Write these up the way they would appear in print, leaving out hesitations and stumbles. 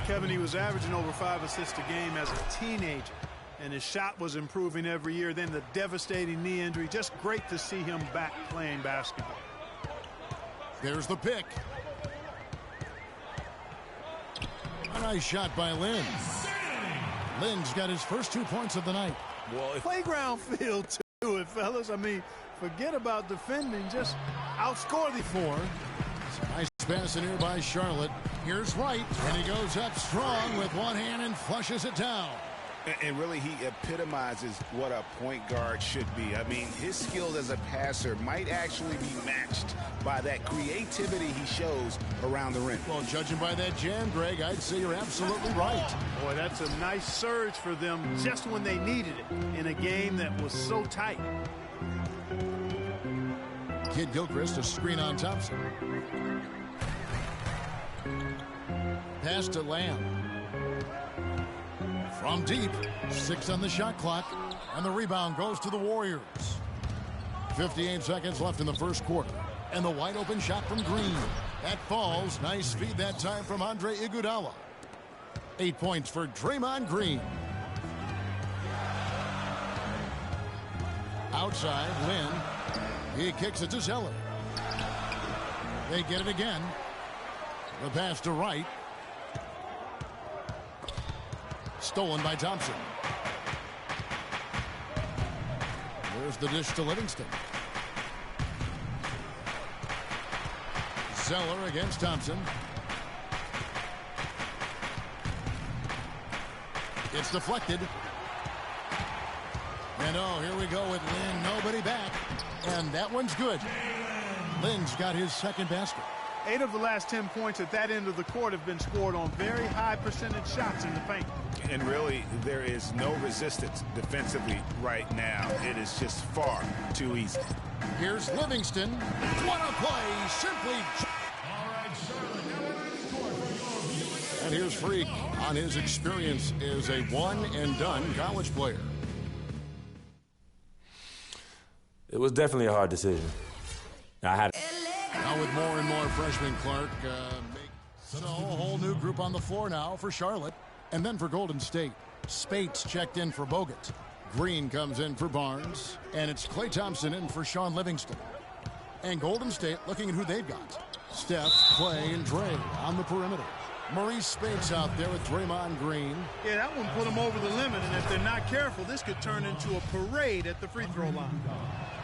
Kevin, he was averaging over 5 assists a game as a teenager, and his shot was improving every year. Then the devastating knee injury. Just great to see him back playing basketball. There's the pick. A nice shot by Lynn. Lynn's got his first 2 points of the night. Well, playground feel to it, fellas. I mean, forget about defending. Just outscore the 4. Nice pass in here by Charlotte. Here's Wright, and he goes up strong with one hand and flushes it down. And really, he epitomizes what a point guard should be. I mean, his skill as a passer might actually be matched by that creativity he shows around the rim. Well, judging by that jam, Greg, I'd say you're absolutely right. Boy, that's a nice surge for them just when they needed it in a game that was so tight. Kid Gilchrist, a screen on Thompson. Pass to Lamb. From deep, 6 on the shot clock, and the rebound goes to the Warriors. 58 seconds left in the first quarter, and the wide open shot from Green. That falls. Nice feed that time from Andre Iguodala. 8 points for Draymond Green. Outside, Lynn. He kicks it to Zeller. They get it again. The pass to Wright. Stolen by Thompson. There's the dish to Livingston. Zeller against Thompson. It's deflected. And oh, here we go with Lynn. Nobody back. And that one's good. Lynn's got his second basket. 8 of the last 10 points at that end of the court have been scored on very high percentage shots in the paint. And really, there is no resistance defensively right now. It is just far too easy. Here's Livingston. What a play. Simply. And here's Freak on his experience as a one-and-done college player. It was definitely a hard decision. Now with more and more freshmen, Clark, so a whole new group on the floor now for Charlotte. And then for Golden State, Spates checked in for Bogut. Green comes in for Barnes. And it's Klay Thompson in for Sean Livingston. And Golden State looking at who they've got. Steph, Klay, and Dre on the perimeter. Maurice Spates out there with Draymond Green. Yeah, that one put them over the limit. And if they're not careful, this could turn into a parade at the free throw line.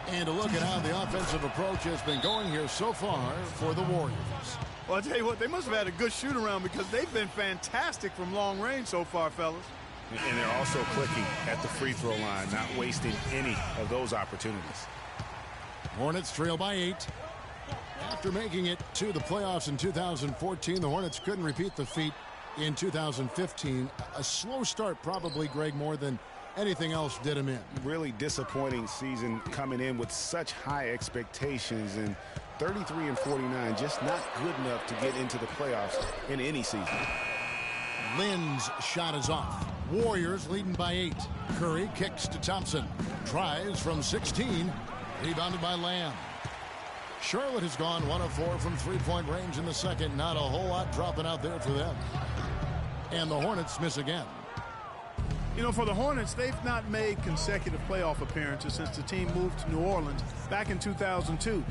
And a look at how the offensive approach has been going here so far for the Warriors. Well, I'll tell you what, they must have had a good shoot-around because they've been fantastic from long range so far, fellas. And they're also clicking at the free throw line, not wasting any of those opportunities. Hornets trail by 8. After making it to the playoffs in 2014, the Hornets couldn't repeat the feat in 2015. A slow start probably, Greg, more than anything else did him in. Really disappointing season coming in with such high expectations, and 33 and 49 just not good enough to get into the playoffs in any season. Lynn's shot is off. Warriors leading by 8. Curry kicks to Thompson. Tries from 16. Rebounded by Lamb. Charlotte has gone 1 of 4 from three-point range in the second. Not a whole lot dropping out there for them. And the Hornets miss again. You know, for the Hornets, they've not made consecutive playoff appearances since the team moved to New Orleans back in 2002.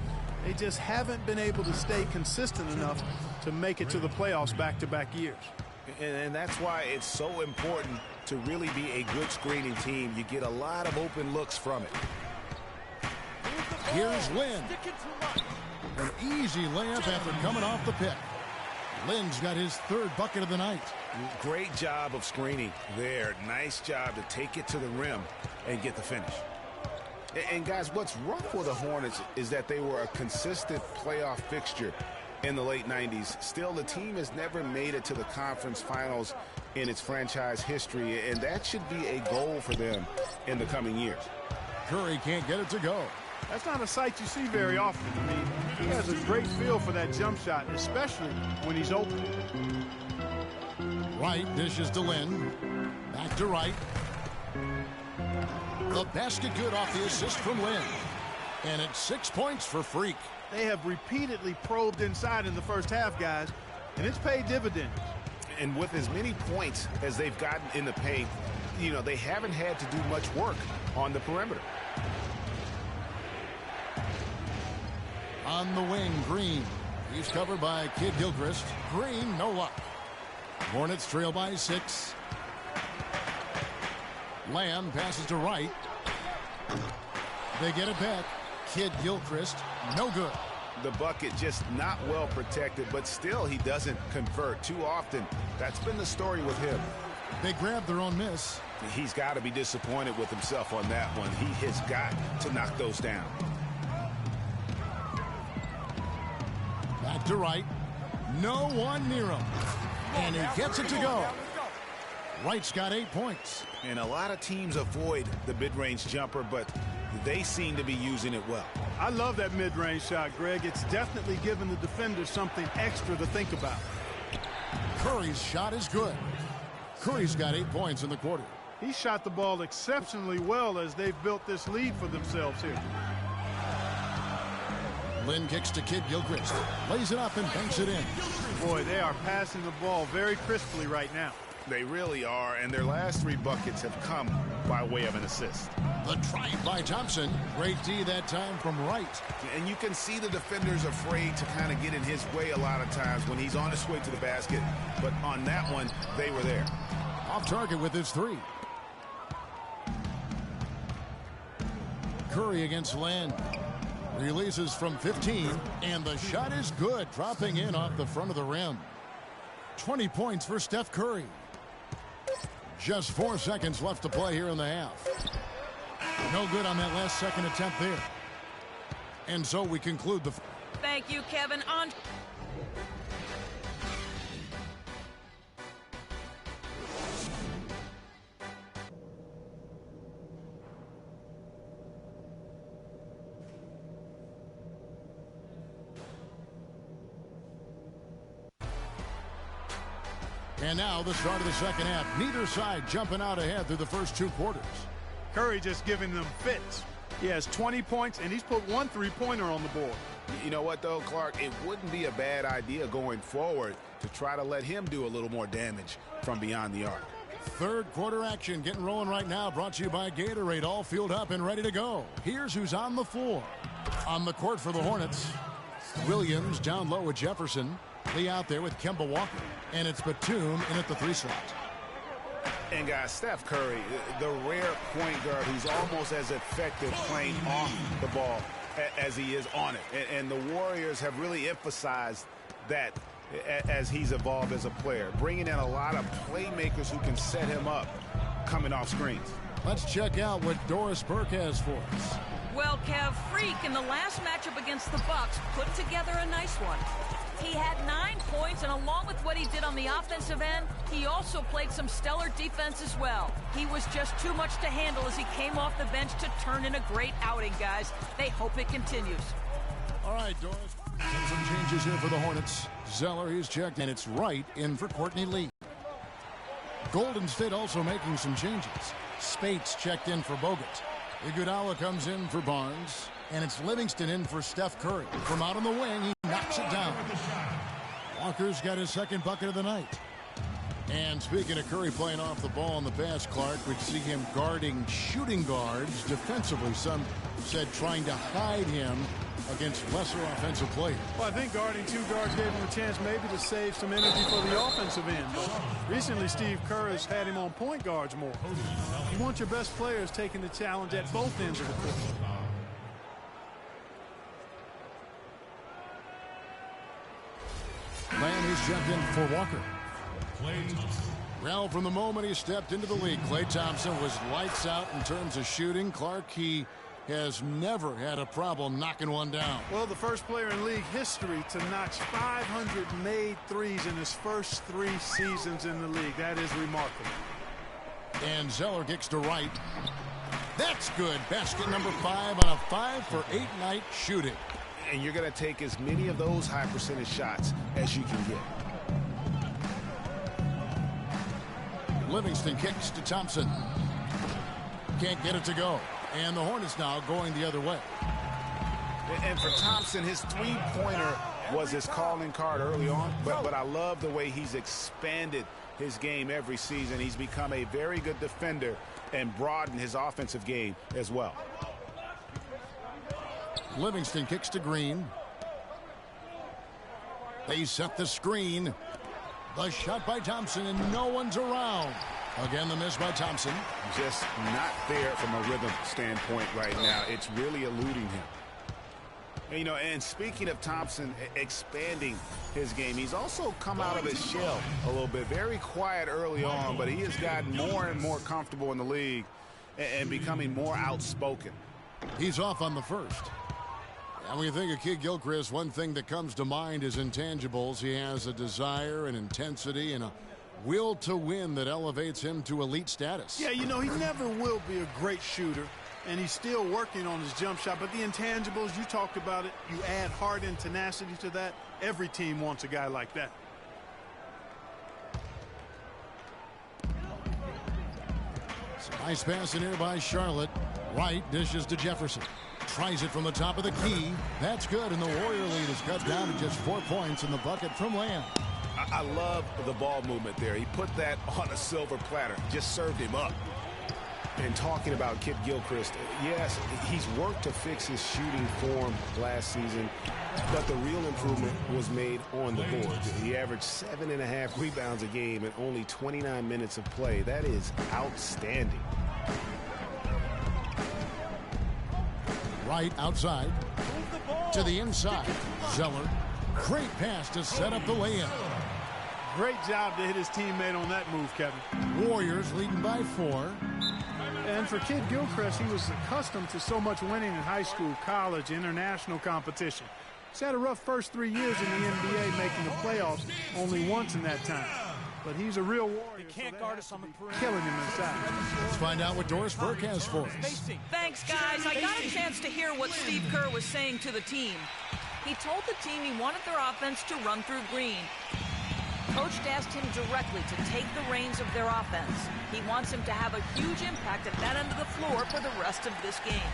They just haven't been able to stay consistent enough to make it to the playoffs back-to-back years. And that's why it's so important to really be a good screening team. You get a lot of open looks from it. Here's Lynn. An easy layup after coming off the pick. Lynn's got his third bucket of the night. Great job of screening there. Nice job to take it to the rim and get the finish. And guys, what's rough for the Hornets is that they were a consistent playoff fixture in the late 90s. Still, the team has never made it to the conference finals in its franchise history, and that should be a goal for them in the coming years. Curry can't get it to go. That's not a sight you see very often. I mean, he has a great feel for that jump shot, especially when he's open. Wright dishes to Lynn. Back to Wright. The basket good off the assist from Lynn. And it's 6 points for Freak. They have repeatedly probed inside in the first half, guys, and it's paid dividends. And with as many points as they've gotten in the paint, you know, they haven't had to do much work on the perimeter. On the wing, Green. He's covered by Kid Gilchrist. Green, no luck. Hornets trail by 6. Lamb passes to Wright. They get it back. Kid Gilchrist, no good. The bucket just not well protected, but still he doesn't convert too often. That's been the story with him. They grab their own miss. He's got to be disappointed with himself on that one. He has got to knock those down. Back to Wright. No one near him. And he gets it to go. Wright's got 8 points. And a lot of teams avoid the mid-range jumper, but they seem to be using it well. I love that mid-range shot, Greg. It's definitely given the defenders something extra to think about. Curry's shot is good. Curry's got 8 points in the quarter. He shot the ball exceptionally well as they've built this lead for themselves here. Lynn kicks to Kid Gilchrist. Lays it up and banks it in. Boy, they are passing the ball very crisply right now. They really are, and their last 3 buckets have come by way of an assist. The try by Thompson. Great D that time from Wright. And you can see the defenders afraid to kind of get in his way a lot of times when he's on his way to the basket. But on that one, they were there. Off target with his 3. Curry against Land. Releases from 15, and the shot is good, dropping in off the front of the rim. 20 points for Steph Curry. Just 4 seconds left to play here in the half. No good on that last second attempt there. And so we conclude the... Thank you, Kevin. On... And now the start of the second half. Neither side jumping out ahead through the first 2 quarters. Curry just giving them fits. He has 20 points, and he's put 1 3-pointer on the board. You know what, though, Clark? It wouldn't be a bad idea going forward to try to let him do a little more damage from beyond the arc. Third quarter action getting rolling right now. Brought to you by Gatorade. All fueled up and ready to go. Here's who's on the floor. On the court for the Hornets, Williams down low with Jefferson. Lee out there with Kemba Walker. And it's Batum in at the 3 slot. And guys, Steph Curry, the rare point guard who's almost as effective playing off the ball as he is on it. And the Warriors have really emphasized that as he's evolved as a player, bringing in a lot of playmakers who can set him up coming off screens. Let's check out what Doris Burke has for us. Well, Kev, Freak in the last matchup against the Bucks put together a nice one. He had 9 points, and along with what he did on the offensive end, he also played some stellar defense as well. He was just too much to handle as he came off the bench to turn in a great outing, guys. They hope it continues. All right, Doris. Some changes here for the Hornets. Zeller, he's checked, and it's Wright in for Courtney Lee. Golden State also making some changes. Spates checked in for Bogut. Iguodala comes in for Barnes. And it's Livingston in for Steph Curry. From out on the wing, he knocks it down. Walker's got his second bucket of the night. And speaking of Curry playing off the ball in the pass, Clark, we see him guarding shooting guards defensively. Some said trying to hide him against lesser offensive players. Well, I think guarding 2 guards gave him a chance maybe to save some energy for the offensive end. But recently, Steve Kerr has had him on point guards more. You want your best players taking the challenge at both ends of the court. Lamb is checked in for Walker. Well, from the moment he stepped into the league, Klay Thompson was lights out in terms of shooting. Clark, he has never had a problem knocking one down. Well, the first player in league history to notch 500 made threes in his first 3 seasons in the league. That is remarkable. And Zeller kicks to Wright. That's good. Basket number 5 on a 5-for-8 night shooting. And you're going to take as many of those high percentage shots as you can get. Livingston kicks to Thompson. Can't get it to go. And the Hornets now going the other way. And for Thompson, his 3-pointer was his calling card early on, but I love the way he's expanded his game every season. He's become a very good defender and broadened his offensive game as well. Livingston kicks to Green. They set the screen. The shot by Thompson, and no one's around. Again, the miss by Thompson. Just not there from a rhythm standpoint right now. It's really eluding him. And, and speaking of Thompson expanding his game, he's also come out of his shell a little bit. Very quiet early on, but he has gotten more and more comfortable in the league and becoming more outspoken. He's off on the first. And when you think of Kidd-Gilchrist, one thing that comes to mind is intangibles. He has a desire and intensity and a will to win that elevates him to elite status. Yeah, he never will be a great shooter, and he's still working on his jump shot. But the intangibles, you talked about it, you add heart and tenacity to that. Every team wants a guy like that. Some nice pass in here by Charlotte. Wright dishes to Jefferson. Tries it from the top of the key. That's good, and the Warrior lead is cut down to just 4 points in the bucket from Lamb. I love the ball movement there. He put that on a silver platter. Just served him up. And talking about Kidd-Gilchrist, yes, he's worked to fix his shooting form last season, but the real improvement was made on the boards. He averaged 7.5 rebounds a game in only 29 minutes of play. That is outstanding. Right outside to the inside. Zeller. Great pass to set up the layup. Great job to hit his teammate on that move, Kevin. Warriors leading by 4. And for Kidd-Gilchrist, he was accustomed to so much winning in high school, college, international competition. He's had a rough first 3 years in the NBA, making the playoffs only once in that time. But he's a real warrior. He can't guard us on the perimeter. Killing him inside. Let's find out what Doris Burke has for us. Thanks, guys. I got a chance to hear what Steve Kerr was saying to the team. He told the team he wanted their offense to run through Green. Coach asked him directly to take the reins of their offense. He wants him to have a huge impact at that end of the floor for the rest of this game.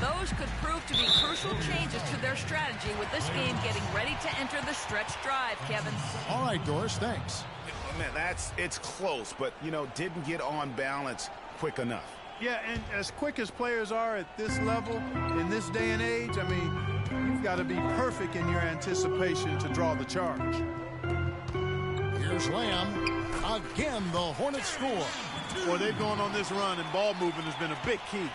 Those could prove to be crucial changes to their strategy with this game getting ready to enter the stretch drive, Kevin. All right, Doris, thanks. Man, it's close, but, didn't get on balance quick enough. Yeah, and as quick as players are at this level, in this day and age, you've got to be perfect in your anticipation to draw the charge. Here's Lamb. Again, the Hornets score. Boy, they've gone on this run, and ball movement has been a big key.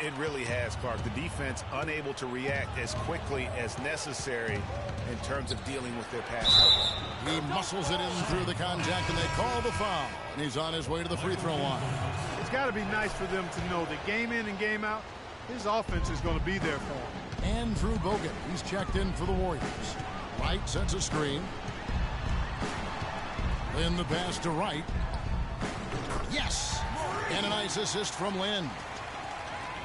It really has, Clark. The defense unable to react as quickly as necessary in terms of dealing with their pass. He muscles it in through the contact, and they call the foul. And he's on his way to the free throw line. It's got to be nice for them to know that game in and game out, his offense is going to be there for him. Andrew Bogut, he's checked in for the Warriors. Wright sets a screen. In the pass to Wright. Yes! And a nice assist from Lynn.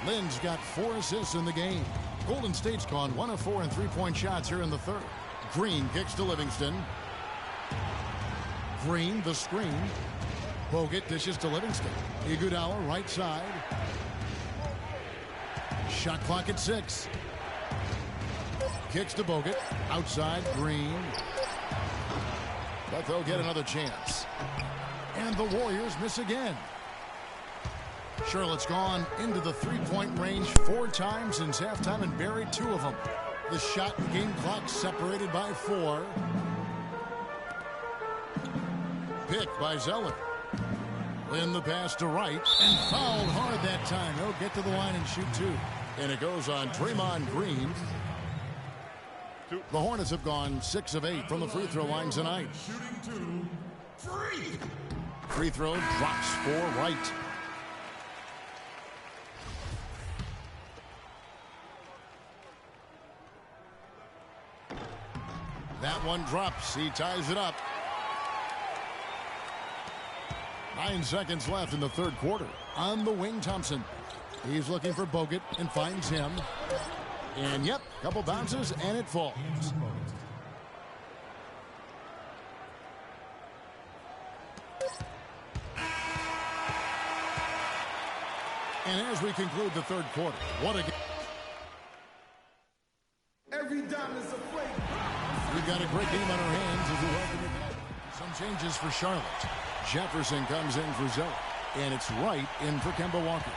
Lynn's got 4 assists in the game. Golden State's gone 1 of 4 in three-point shots here in the third. Green kicks to Livingston. Green, the screen. Bogut dishes to Livingston. Iguodala, right side. Shot clock at 6. Kicks to Bogut. Outside, Green. But they'll get another chance. And the Warriors miss again. Charlotte's gone into the three-point range 4 times since halftime and buried 2 of them. The shot and game clock separated by 4. Picked by Zeller. In the pass to Wright, and fouled hard that time. He'll get to the line and shoot 2. And it goes on Draymond Green. The Hornets have gone 6 of 8 from the free throw line tonight. Free throw drops for Wright. That one drops. He ties it up. 9 seconds left in the third quarter. On the wing, Thompson. He's looking for Bogut and finds him. And, yep, couple bounces, and it falls. And as we conclude the third quarter, what a game. Every dime is a flavor. We've got great game on our hands as we welcome you back. Some changes for Charlotte. Jefferson comes in for Zeller, and it's Wright in for Kemba Walker.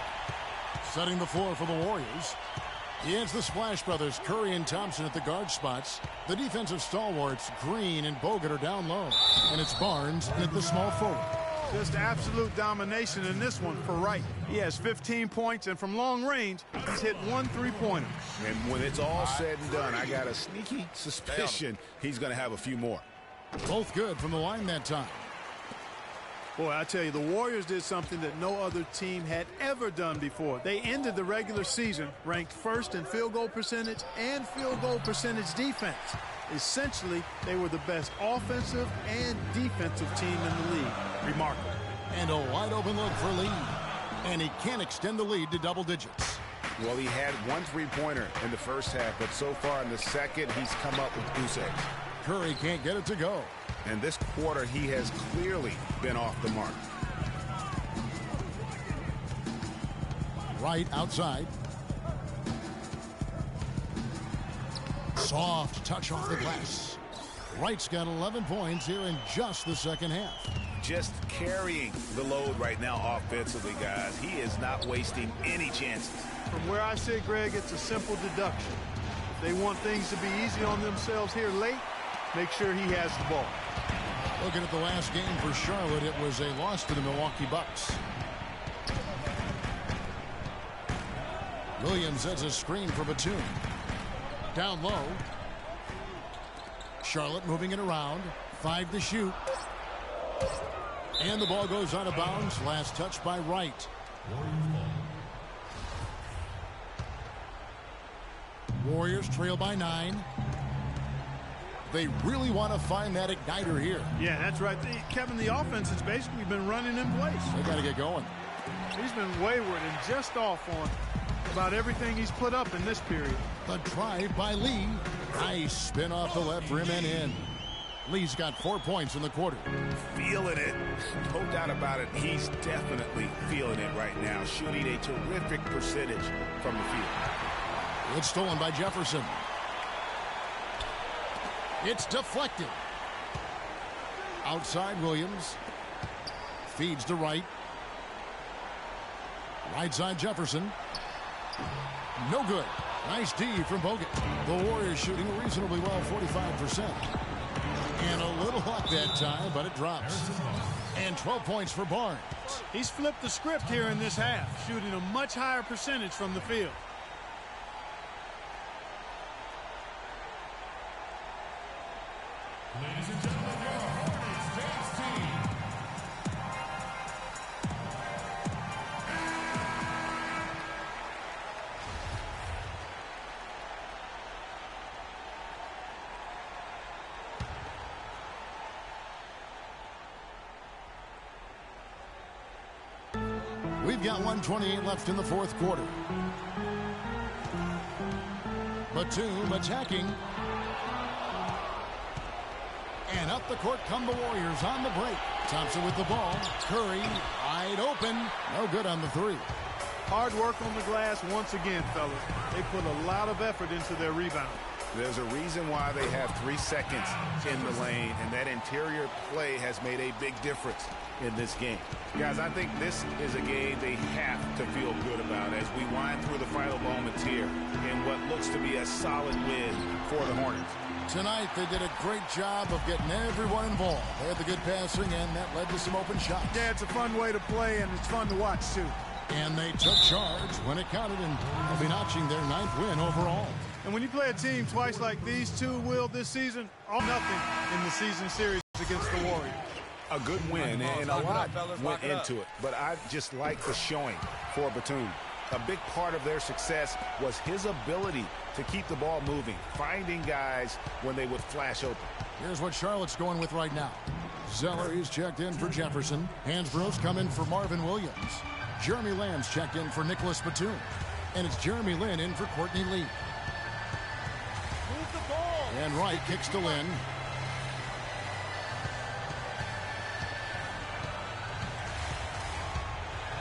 Setting the floor for the Warriors. It's the Splash Brothers, Curry and Thompson at the guard spots. The defensive stalwarts, Green and Bogut, are down low. And it's Barnes at the small forward. Just absolute domination in this one for Wright. He has 15 points, and from long range, he's hit 1 3-pointer. And when it's all said and done, I got a sneaky suspicion he's going to have a few more. Both good from the line that time. Boy, I tell you, the Warriors did something that no other team had ever done before. They ended the regular season ranked first in field goal percentage and field goal percentage defense. Essentially, they were the best offensive and defensive team in the league. Remarkable. And a wide open look for Lee. And he can't extend the lead to double digits. Well, he had 1 3-pointer in the first half, but so far in the second, he's come up with goose eggs. Curry can't get it to go. And this quarter, he has clearly been off the mark. Wright outside. Soft touch off the glass. Wright's got 11 points here in just the second half. Just carrying the load right now offensively, guys. He is not wasting any chances. From where I sit, Greg, it's a simple deduction. If they want things to be easy on themselves here late, make sure he has the ball. Looking at the last game for Charlotte, it was a loss to the Milwaukee Bucks. Williams has a screen for Batum. Down low. Charlotte moving it around. 5 to shoot. And the ball goes out of bounds. Last touch by Wright. Warriors trail by 9. They really want to find that igniter here. Yeah, that's right. Kevin, the offense has basically been running in place. They got to get going. He's been wayward and just off on about everything he's put up in this period. The drive by Lee. Nice spin off the left rim and in. Lee's got 4 points in the quarter. Feeling it. No doubt about it. He's definitely feeling it right now. Shooting a terrific percentage from the field. It's stolen by Jefferson. It's deflected. Outside Williams. Feeds to Wright. Right side Jefferson. No good. Nice D from Bogut. The Warriors shooting reasonably well, 45%. And a little luck that time, but it drops. And 12 points for Barnes. He's flipped the script here in this half, shooting a much higher percentage from the field. Ladies and gentlemen, your Hornets dance team. We've got 1:28 left in the fourth quarter. Batum attacking. And up the court come the Warriors on the break. Thompson with the ball. Curry wide open. No good on the 3. Hard work on the glass once again, fellas. They put a lot of effort into their rebound. There's a reason why they have 3 seconds in the lane, and that interior play has made a big difference in this game. Guys, I think this is a game they have to feel good about as we wind through the final moments here in what looks to be a solid win for the Hornets. Tonight, they did a great job of getting everyone involved. They had the good passing, and that led to some open shots. Yeah, it's a fun way to play, and it's fun to watch, too. And they took charge when it counted, and they'll be notching their 9th win overall. And when you play a team twice like these two will this season, all nothing in the season series against the Warriors. A good win, and a lot went into it. But I just like the showing for Batum. A big part of their success was his ability to keep the ball moving, finding guys when they would flash open. Here's what Charlotte's going with right now. Zeller is checked in for Jefferson. Hansbrough's come in for Marvin Williams. Jeremy Lamb's checked in for Nicholas Batum. And it's Jeremy Lin in for Courtney Lee. Move the ball. And Wright kicks to Lin.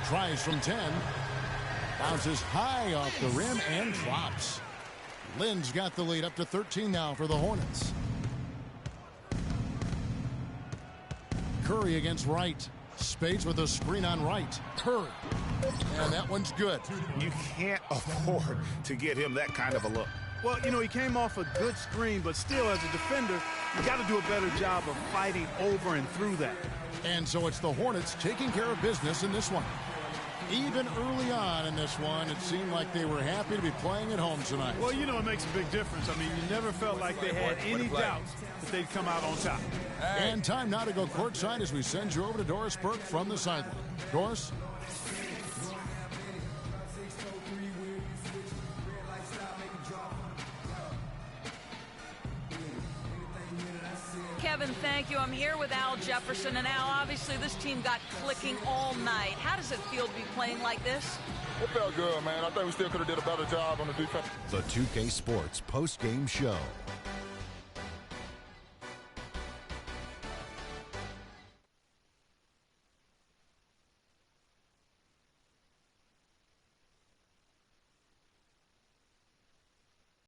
Tries from 10. Bounces high off the rim and drops. Lin's got the lead up to 13 now for the Hornets. Curry against Wright. Spades with a screen on Wright. Curry. And that one's good. You can't afford to get him that kind of a look. Well, you know, he came off a good screen, but still, as a defender, you got to do a better job of fighting over and through that. And so it's the Hornets taking care of business in this one. Even early on in this one, it seemed like they were happy to be playing at home tonight. Well, you know, it makes a big difference. I mean, you never felt like they had any doubts that they'd come out on top. And time now to go courtside as we send you over to Doris Burke from the sideline. Doris? Kevin, thank you. I'm here with Al Jefferson. And Al, obviously this team got clicking all night. How does it feel to be playing like this? It felt good, man. I think we still could have did a better job on the defense. The 2K Sports post-game show.